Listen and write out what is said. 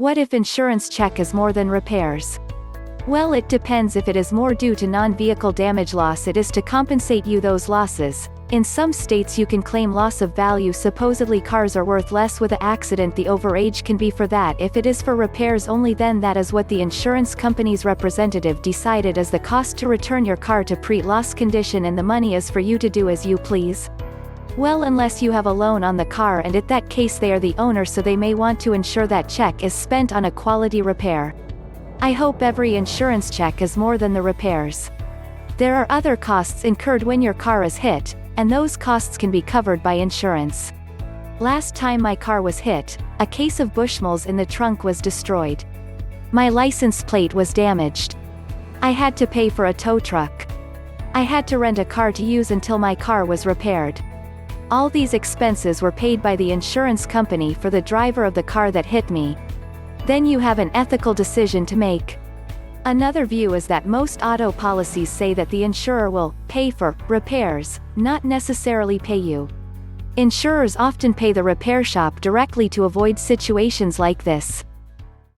What if insurance check is more than repairs? Well, it depends. If it is more due to non-vehicle damage loss, it is to compensate you those losses. In some states you can claim loss of value. Supposedly cars are worth less with an accident. The overage can be for that. If it is for repairs only, then that is what the insurance company's representative decided is the cost to return your car to pre-loss condition, and the money is for you to do as you please. Well, unless you have a loan on the car, and in that case they are the owner, so they may want to ensure that check is spent on a quality repair. I hope every insurance check is more than the repairs. There are other costs incurred when your car is hit, and those costs can be covered by insurance. Last time my car was hit, a case of Bushmills in the trunk was destroyed. My license plate was damaged. I had to pay for a tow truck. I had to rent a car to use until my car was repaired. All these expenses were paid by the insurance company for the driver of the car that hit me. Then you have an ethical decision to make. Another view is that most auto policies say that the insurer will pay for repairs, not necessarily pay you. Insurers often pay the repair shop directly to avoid situations like this.